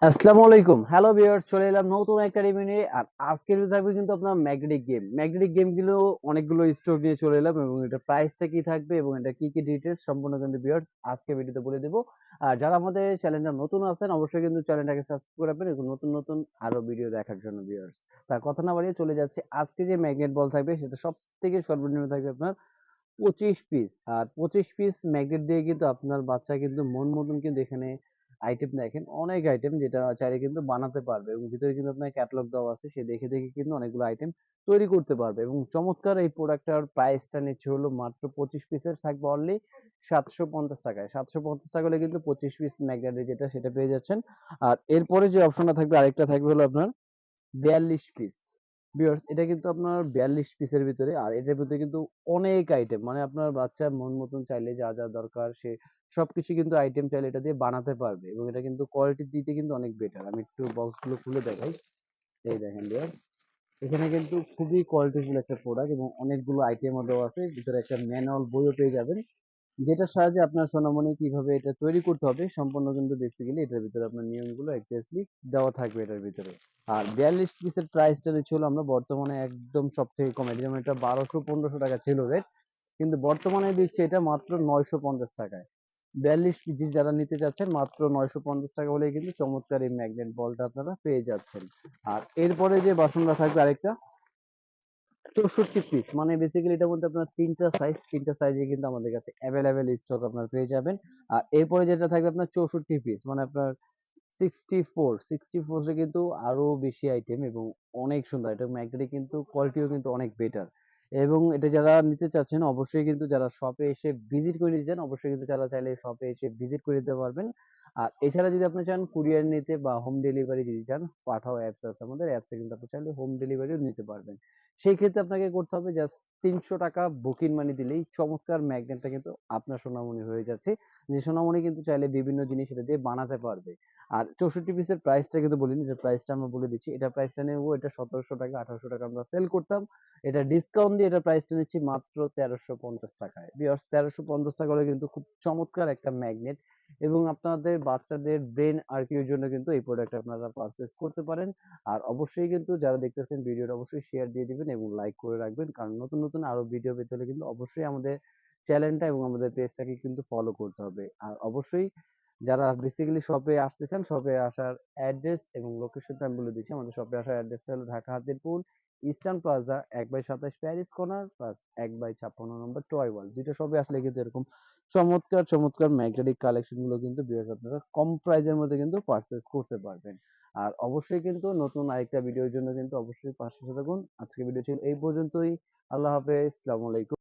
আসসালামু আলাইকুম। Hello viewers, চলে এলাম নতুন একটা রিভিউ নিয়ে। আর আজকের ভিডিও থাকবে কিন্তু আপনার ম্যাগনেটিক গেম। ম্যাগনেটিক গেমগুলো অনেকগুলো স্টক নিয়ে চলে এলাম এবং এটার প্রাইসটা কি থাকবে এবং এটা কি ডিটেইলস সম্পূর্ণ কিন্তু ভিউয়ার্স আজকের ভিডিওতে বলে দেব। আর যারা আমাদের চ্যানেলটা নতুন আছেন অবশ্যই কিন্তু চ্যানেলটাকে সাবস্ক্রাইব করে রাখবেন এবং নতুন আরো ভিডিও দেখার জন্য ভিউয়ার্স। তার কথা না বাড়িয়ে চলে যাচ্ছে আজকে যে ম্যাগনেট বল থাকবে সেটা সবথেকে সর্বনিম্ন থাকবে আপনার 25 পিস। আর 25 পিস ম্যাগনেট দিয়ে কিন্তু আপনার বাচ্চা কিন্তু মন মতন কিন্তু এখানে আইটেম দেখেন, অনেক আইটেম যেটা চাইলে কিন্তু বানাতে পারবে এবং ভিতরে কিন্তু আপনার ক্যাটালগ দেওয়া আছে, সে দেখে কিন্তু অনেকগুলো আইটেম তৈরি করতে পারবে। এবং চমৎকার এই প্রোডাক্টটার প্রাইসটা নিচ্ছে হলো মাত্র 25 পিসের থাকবে অনলি 750 টাকায়। 750 টাকা হলে কিন্তু 25 পিস ম্যাগনেট যেটা সেটা পেয়ে যাচ্ছেন। আর এরপরে যে অপশনটা থাকবে আরেকটা থাকবে হলো আপনার 42 পিস। ভিউয়ার্স, এটা কিন্তু আপনার 42 পিসের ভিতরে। আর এটার ভিতরে কিন্তু অনেক আইটেম, মানে আপনার বাচ্চার মন মতন চাইলে যা দরকার সে সবকিছু কিন্তু আইটেম চাইলে এটা দিয়ে বানাতে পারবে এবং এটা কিন্তু কোয়ালিটির দিক দিয়ে কিন্তু অনেক বেটার। আমি একটু বক্সগুলো খুলে দেখাই। এই দেখেন ভিউয়ার্স, এখানে কিন্তু খুবই কোয়ালিটিফুল একটা প্রোডাক্ট এবং অনেকগুলো আইটেমও দেওয়া আছে। ভিতরে একটা ম্যানুয়াল বইও পেয়ে যাবেন, যেটার সাহায্যে আপনার সোনামণি কিভাবে এটা তৈরি করতে হবে সম্পূর্ণ কিন্তু বেসিক্যালি এটার ভিতরে আপনার নিয়মগুলো এক্স্যাক্টলি দেওয়া থাকবে এটার ভিতরে। আর 42 পিসের প্রাইসটা ছিল আমরা বর্তমানে একদম সব থেকে কমে, যেমন এটা 1200-1500 টাকা ছিল রেট, কিন্তু বর্তমানে দিচ্ছে এটা মাত্র 950 টাকায়। 42 পিস যারা নিতে চাচ্ছেন মাত্র 950 টাকা হলে কিন্তু চমৎকার এই ম্যাগনেট বলটা আপনারা পেয়ে যাচ্ছেন। আর এরপরে যে বাসনটা থাকবে আরেকটা 64 পিস, মানে বেসিক্যালি এটার মধ্যে আপনার তিনটা সাইজে কিন্তু আমাদের কাছে অ্যাভেলেবেল স্টক আপনার পেয়ে যাবেন। আর এরপরে যেটা থাকবে আপনার 64 পিস, মানে আপনার 64 এ কিন্তু আরো বেশি আইটেম এবং অনেক সুন্দর। এটা ম্যাগনেটিক কিন্তু কোয়ালিটিও কিন্তু অনেক বেটার। এবং এটা যারা নিতে চাচ্ছেন অবশ্যই কিন্তু যারা শপে এসে ভিজিট করে নিতে চান অবশ্যই কিন্তু যারা চাইলে শপে এসে ভিজিট করে নিতে পারবেন। আর এছাড়া যদি আপনি চান কুরিয়ার নিতে বা হোম ডেলিভারি যদি চান, পাঠাও অ্যাপস আছে আমাদের, অ্যাপসে কিন্তু আপনি চাইলে হোম ডেলিভারিও নিতে পারবেন। সেই ক্ষেত্রে আপনাকে করতে হবে জাস্ট 300 টাকা বুকিং মানি দিলেই চমৎকার ম্যাগনেটটা কিন্তু আপনার সোনামণি হয়ে যাচ্ছে। যে সোনামণি কিন্তু চাইলে বিভিন্ন জিনিস এটা দিয়ে বানাতে পারবে। আর 64 পিসের প্রাইসটা কিন্তু বলিনি, এটার প্রাইসটা আমরা বলে দিচ্ছি। এটার প্রাইসটা নেবো, এটা 1700 টাকা 1800 টাকা আমরা সেল করতাম। এটা ডিসকাউন্ট দিয়ে এটার প্রাইসটা নিচ্ছি মাত্র 1350 টাকায়। ভিউয়ার্স, 1350 টাকা হলে কিন্তু খুব চমৎকার একটা ম্যাগনেট এবং আপনাদের বাচ্চাদের ব্রেন আর্কিউর জন্য কিন্তু এই প্রোডাক্ট আপনারা পারচেজ করতে পারেন। আর অবশ্যই কিন্তু যারা দেখতেছেন ভিডিওটা অবশ্যই শেয়ার দিয়ে দিবেন এবং লাইক করে রাখবেন, কারণ নতুন আরো ভিডিও পেতে হলে কিন্তু অবশ্যই আমাদের চ্যানেলটা এবং আমাদের পেজটাকে কিন্তু ফলো করতে হবে। আর অবশ্যই যারা বেসিক্যালি শপে আসতে চান, শপে আসার অ্যাড্রেস এবং লোকেশনটা আমি বলে দিচ্ছি। আমাদের শপে আসার অ্যাড্রেসটা হলো Dhaka Hatirpul Eastern Plaza 1/27 Paris Corner plus 1/56 নম্বর টয় ওয়ার্ল্ড। দুইটা শপে আসলে কিন্তু এরকম চমৎকার ম্যাগনেটিক কালেকশন গুলো কিন্তু ভিউয়ার্স আপনারা কম প্রাইজের মধ্যে কিন্তু পারচেজ করতে পারবেন। আর অবশ্যই কিন্তু নতুন আরেকটা ভিডিওর জন্য কিন্তু অবশ্যই পাশে থাকুন। আজকে ভিডিও ছিল এই পর্যন্তই। আল্লাহ হাফেজ, আসসালামু আলাইকুম।